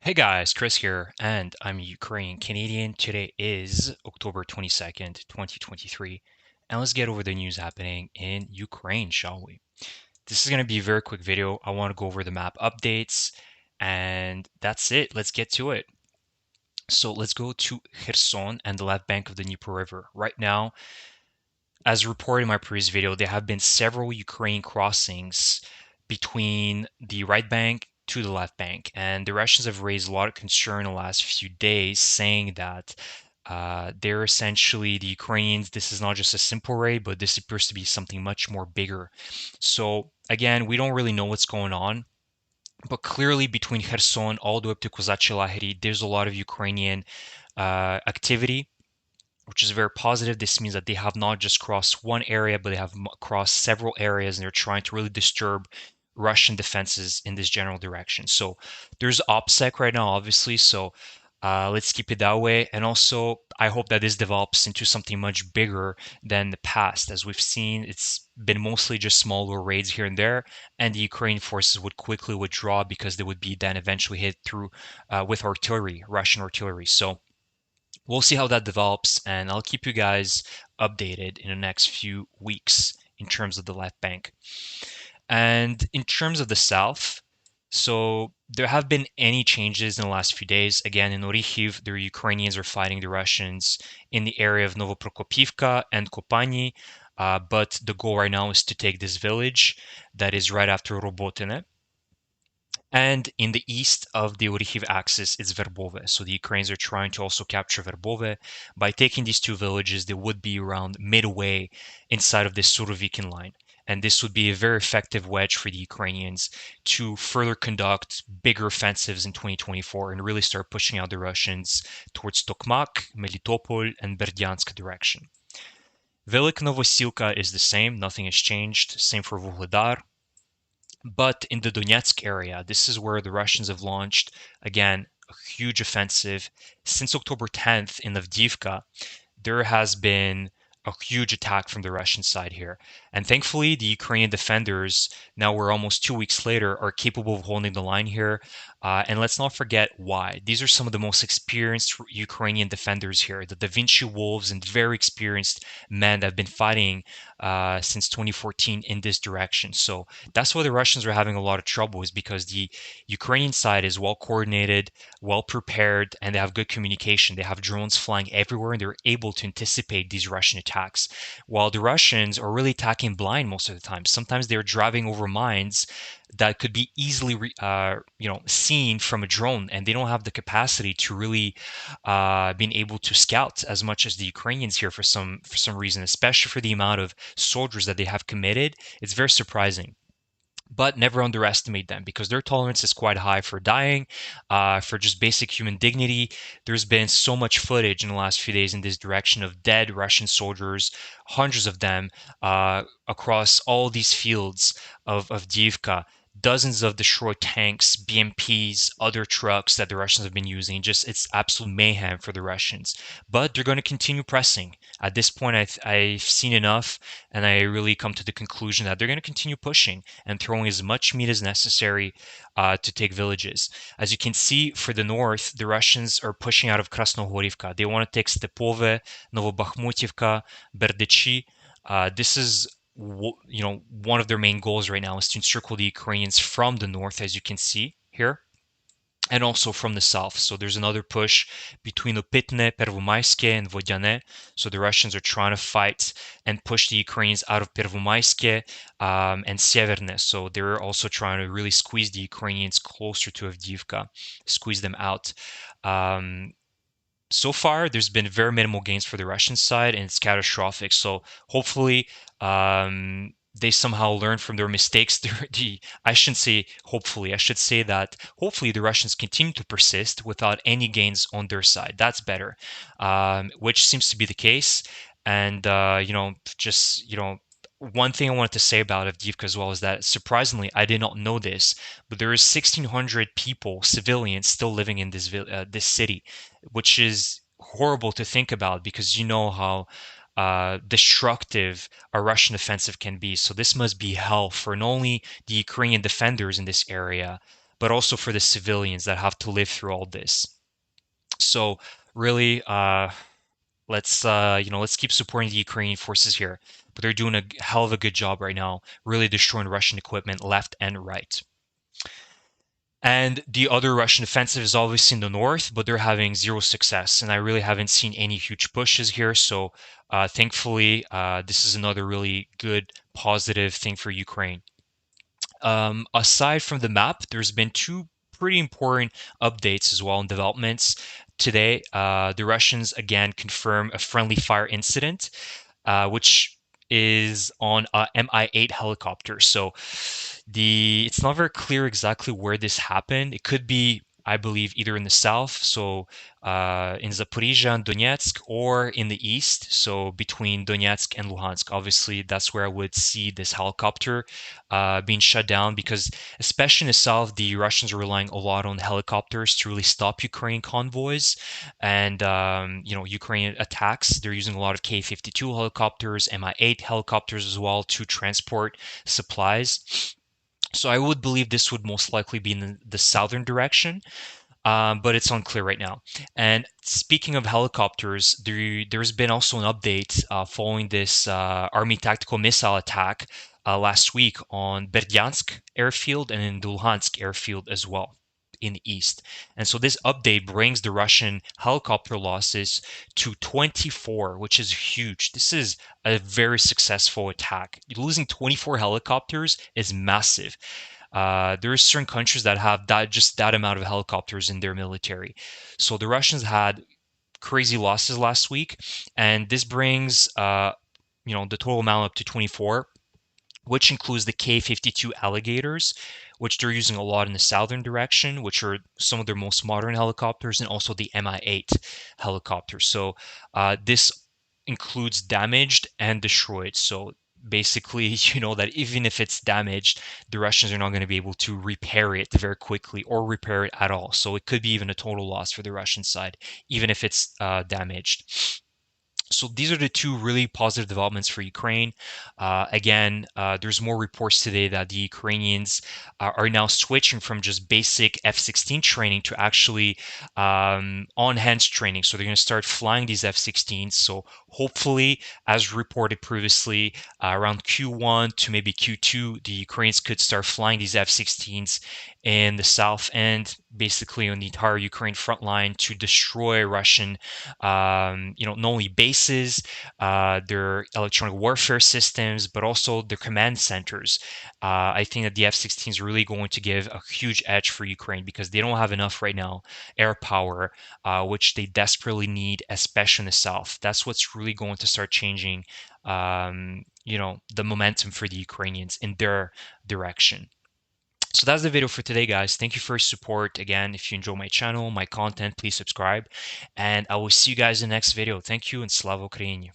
Hey guys, Chris here, and I'm Ukrainian Canadian. Today is October 22nd, 2023, and let's get over the news happening in Ukraine, shall we? This is going to be a very quick video. I want to go over the map updates, and that's it. Let's get to it. So let's go to Kherson and the left bank of the Dnieper River. Right now, as reported in my previous video, there have been several Ukrainian crossings between the right bank to the left bank, and the Russians have raised a lot of concern in the last few days, saying that they're essentially the Ukrainians. This is not just a simple raid, but this appears to be something much more bigger. So again, we don't really know what's going on. But clearly, between Kherson all the way up to Kozachie Lahiri, there's a lot of Ukrainian activity, which is very positive. This means that they have not just crossed one area, but they have crossed several areas, and they're trying to really disturb Russian defenses in this general direction. So there's OPSEC right now, obviously. So let's keep it that way. And also, I hope that this develops into something much bigger than the past. As we've seen, it's been mostly just smaller raids here and there, and the Ukrainian forces would quickly withdraw because they would be then eventually hit through with artillery, Russian artillery. So we'll see how that develops, and I'll keep you guys updated in the next few weeks in terms of the left bank. And in terms of the south, so there have been any changes in the last few days. Again, in Orikhiv, the Ukrainians are fighting the Russians in the area of Novoprokopivka and Kopani, but the goal right now is to take this village that is right after Robotine. And in the east of the Orikhiv axis, it's Verbove. So the Ukrainians are trying to also capture Verbove. By taking these two villages, they would be around midway inside of this Surovikin line. And this would be a very effective wedge for the Ukrainians to further conduct bigger offensives in 2024 and really start pushing out the Russians towards Tokmak, Melitopol, and Berdyansk direction. Velik Novosilka is the same, nothing has changed. Same for Vuhledar. But in the Donetsk area, this is where the Russians have launched, again, a huge offensive. Since October 10th in Avdiivka, there has been a huge attack from the Russian side here. And thankfully, the Ukrainian defenders, now we're almost 2 weeks later, are capable of holding the line here. And let's not forget why. These are some of the most experienced Ukrainian defenders here, the Da Vinci Wolves, and very experienced men that have been fighting since 2014 in this direction. So that's why the Russians are having a lot of trouble, is because the Ukrainian side is well coordinated, well prepared, and they have good communication. They have drones flying everywhere, and they're able to anticipate these Russian attacks. While the Russians are really attacking blind most of the time. Sometimes they're driving over mines that could be easily seen from a drone, and they don't have the capacity to really being able to scout as much as the Ukrainians here for some reason, especially for the amount of soldiers that they have committed. It's very surprising. But never underestimate them, because their tolerance is quite high for dying, for just basic human dignity. There's been so much footage in the last few days in this direction of dead Russian soldiers, hundreds of them, across all these fields of Avdiivka. Dozens of destroyed tanks, BMPs, other trucks that the Russians have been using. Just, it's absolute mayhem for the Russians. But they're going to continue pressing. At this point, I've seen enough, and I really come to the conclusion that they're going to continue pushing and throwing as much meat as necessary to take villages. As you can see, for the north, the Russians are pushing out of Krasnohorivka. They want to take Stepove, Novobakhmutivka, Berdechi. This is one of their main goals right now, is to encircle the Ukrainians from the north, as you can see here, and also from the south. So there's another push between Opitne, Pervomayske, and Vodyane. So the Russians are trying to fight and push the Ukrainians out of Pervomayske and Severne. So they're also trying to really squeeze the Ukrainians closer to Avdiivka, squeeze them out. So far, there's been very minimal gains for the Russian side, and it's catastrophic. So hopefully, they somehow learn from their mistakes. I shouldn't say hopefully. I should say that hopefully the Russians continue to persist without any gains on their side. That's better, which seems to be the case. And one thing I wanted to say about Avdiivka as well is that, surprisingly, I did not know this, but there is 1,600 people, civilians, still living in this city, which is horrible to think about, because you know how destructive a Russian offensive can be. So this must be hell for not only the Ukrainian defenders in this area, but also for the civilians that have to live through all this. So really, let's keep supporting the Ukrainian forces here. But they're doing a hell of a good job right now, really destroying Russian equipment left and right. And the other Russian offensive is obviously in the north, but they're having zero success. And I really haven't seen any huge pushes here. So thankfully, this is another really good, positive thing for Ukraine. Aside from the map, there's been two pretty important updates as well and developments. Today, the Russians again confirm a friendly fire incident, which is on a Mi-8 helicopter. So it's not very clear exactly where this happened. It could be, I believe, either in the south, so in Zaporizhzhia and Donetsk, or in the east, so between Donetsk and Luhansk. Obviously, that's where I would see this helicopter being shut down because, especially in the south, the Russians are relying a lot on helicopters to really stop Ukrainian convoys and Ukrainian attacks. They're using a lot of K-52 helicopters, Mi-8 helicopters as well to transport supplies. So I would believe this would most likely be in the southern direction, but it's unclear right now. And speaking of helicopters, there's been also an update following this Army tactical missile attack last week on Berdyansk airfield and in Luhansk airfield as well in the east. And so this update brings the Russian helicopter losses to 24, which is huge. This is a very successful attack. Losing 24 helicopters is massive. There are certain countries that have that amount of helicopters in their military. So the Russians had crazy losses last week, and this brings the total amount up to 24, which includes the K-52 Alligators, which they're using a lot in the southern direction, which are some of their most modern helicopters, and also the Mi-8 helicopters. So this includes damaged and destroyed. So basically, you know that even if it's damaged, the Russians are not going to be able to repair it very quickly or repair it at all. So it could be even a total loss for the Russian side, even if it's damaged. So these are the two really positive developments for Ukraine. There's more reports today that the Ukrainians are now switching from just basic F-16 training to actually on-hands training. So they're going to start flying these F-16s. So hopefully, as reported previously, around Q1 to maybe Q2, the Ukrainians could start flying these F-16s in the south and basically on the entire Ukraine front line to destroy Russian, not only bases, their electronic warfare systems, but also their command centers. I think that the F-16 is really going to give a huge edge for Ukraine because they don't have enough right now air power, which they desperately need, especially in the south. That's what's really going to start changing, the momentum for the Ukrainians in their direction. So that's the video for today, guys. Thank you for your support. Again, if you enjoy my channel, my content, please subscribe. And I will see you guys in the next video. Thank you and Slava Ukraini.